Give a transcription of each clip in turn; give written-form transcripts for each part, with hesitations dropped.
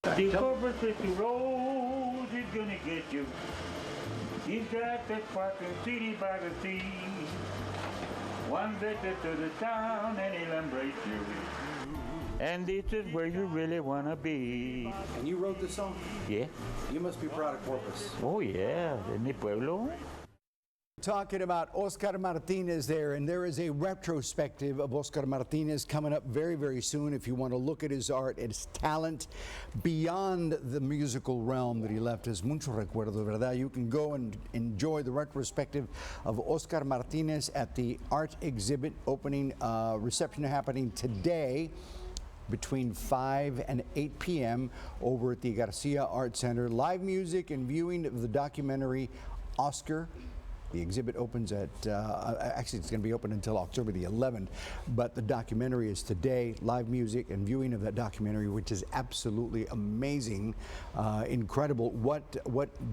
The corporate city road is gonna get you. He's got the fucking city by the sea. One visit to the town and he'll embrace you. And this is where you really wanna be. And you wrote this song? Yeah. You must be proud of Corpus. Oh yeah, de mi pueblo. Talking about Oscar Martinez there, and there is a retrospective of Oscar Martinez coming up very, very soon. If you want to look at his art and his talent beyond the musical realm that he left us, mucho recuerdo, ¿verdad? You can go and enjoy the retrospective of Oscar Martinez at the art exhibit opening reception happening today between 5 and 8 p.m. over at the Garcia Arts Center. Live music and viewing of the documentary Oscar. The exhibit opens at, actually it's going to be open until October the 11th, but the documentary is today. Live music and viewing of that documentary, which is absolutely amazing, incredible. What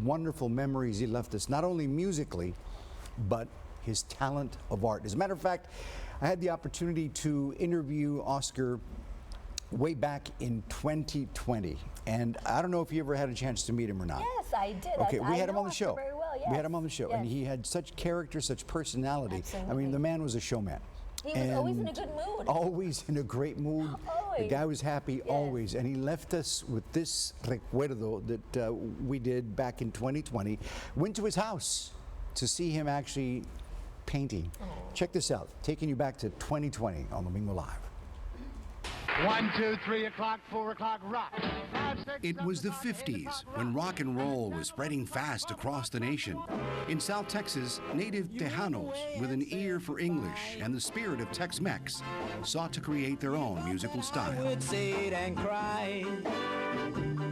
wonderful memories he left us, not only musically, but his talent of art. As a matter of fact, I had the opportunity to interview Oscar way back in 2020, and I don't know if you ever had a chance to meet him or not. Yes, I did. Okay, we had him on the Oscar show. very well, yes. We had him on the show, Yes. and he had such character, such personality. Absolutely. I mean, the man was a showman. He was always in a good mood. Always in a great mood. Always. The guy was happy, Yes. always. And he left us with this recuerdo that we did back in 2020. Went to his house to see him actually painting. Oh. Check this out, taking you back to 2020 on Domingo Live. 1, 2, 3 o'clock, 4 o'clock, rock. 5, 6, It was the 50s when rock and roll was spreading fast across the nation. In South Texas, native Tejanos with an ear for English and the spirit of Tex-Mex sought to create their own musical style.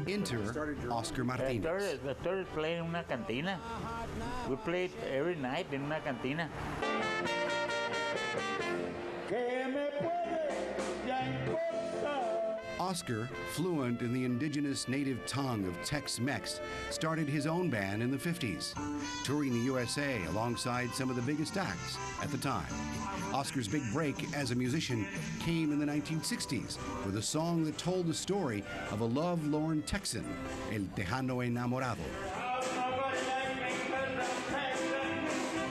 Enter Oscar I Martinez. started playing in una cantina. We played every night in una cantina. Oscar, fluent in the indigenous native tongue of Tex-Mex, started his own band in the 50s, touring the USA alongside some of the biggest acts at the time. Oscar's big break as a musician came in the 1960s with a song that told the story of a love-lorn Texan, El Tejano Enamorado.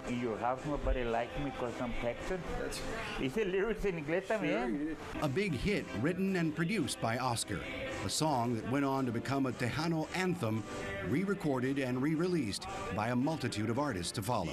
In your house, nobody likes me because I'm Texan. Dice lyrics en inglés también. A big hit written and produced by Oscar, a song that went on to become a Tejano anthem, re-recorded and re-released by a multitude of artists to follow.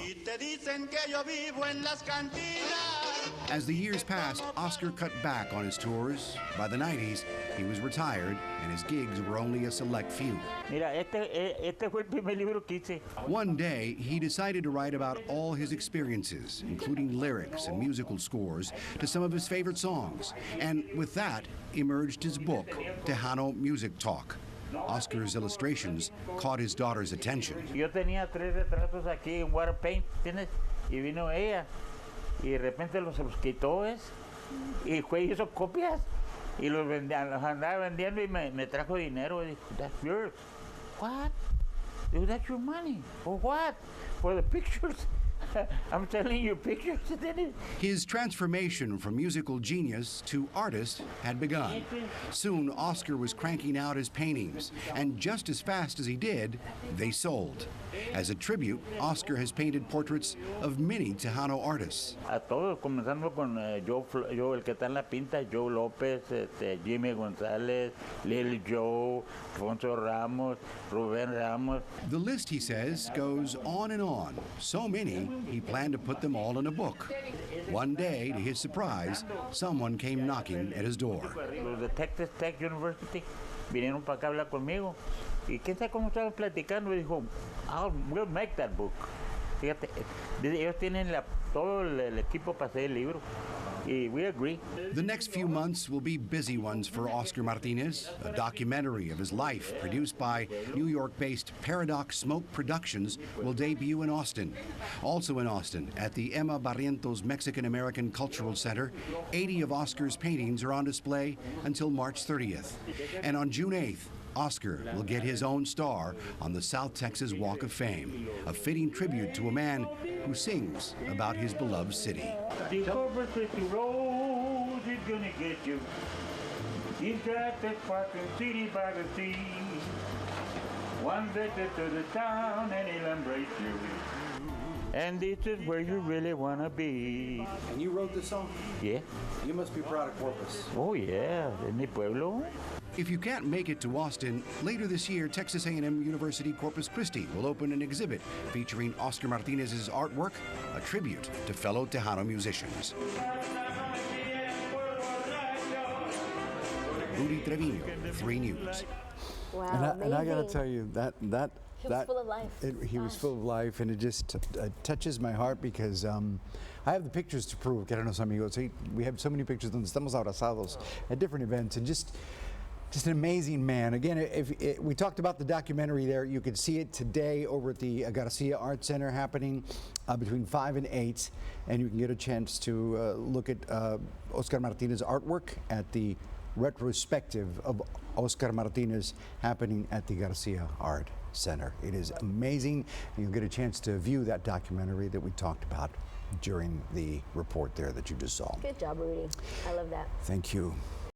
As the years passed, Oscar cut back on his tours. By the 90s, he was retired and his gigs were only a select few. Mira, este fue el primer libro que hice. One day, he decided to write about all his experiences, including lyrics and musical scores to some of his favorite songs. And with that, emerged his book, Tejano Music Talk. Oscar's illustrations caught his daughter's attention. Yo tenía 3 retratos aquí en water paint, ¿tienes? Y vino ella y de repente los quitó, ¿ves? Y fue y hizo copias y los andaba vendiendo y me trajo dinero. Y dijo, that's yours. What? Digo, that's your money. For what? For the pictures. I'm selling you pictures. His transformation from musical genius to artist had begun. Soon, Oscar was cranking out his paintings, and just as fast as he did, they sold. As a tribute, Oscar has painted portraits of many Tejano artists. A todos, comenzando con Joe, el que está en la pinta, Joe López, Jimmy González, Lil Joe, Alfonso Ramos, Rubén Ramos. The list, he says, goes on and on. So many, he planned to put them all in a book. One day, to his surprise, someone came knocking at his door. Los de Texas Tech University vinieron para acá a hablar conmigo y quién sabe cómo estaban platicando y dijo, we'll make that book. Fíjate, ellos tienen todo el equipo para hacer el libro. We agree. The next few months will be busy ones for Oscar Martinez. A documentary of his life produced by New York-based Paradox Smoke Productions will debut in Austin. Also in Austin, at the Emma Barrientos Mexican-American Cultural Center, 80 of Oscar's paintings are on display until March 30th. And on June 8th, Oscar will get his own star on the South Texas Walk of Fame, a fitting tribute to a man who sings about his beloved city. The corporate city road is gonna get you. He's got that parking city by the sea. One visit to the town and he'll embrace you. And this is where you really want to be. And you wrote this song? Yeah. You must be proud of Corpus. Oh, yeah. De mi pueblo. If you can't make it to Austin, later this year, Texas A&M University Corpus Christi will open an exhibit featuring Oscar Martinez's artwork, a tribute to fellow Tejano musicians. Rudy Trevino, 3 News. Wow, And I got to amazing. tell you, He was full of life. He was Gosh. full of life, and it just touches my heart because I have the pictures to prove. Queridos amigos, we have so many pictures donde estamos abrazados at different events, and just an amazing man. Again, if we talked about the documentary there, you can see it today over at the Garcia Arts Center, happening between 5 and 8, and you can get a chance to look at Oscar Martinez artwork at the retrospective of Oscar Martinez happening at the Garcia Art Center. It is amazing. You'll get a chance to view that documentary that we talked about during the report there that you just saw. Good job, Rudy. I love that. Thank you.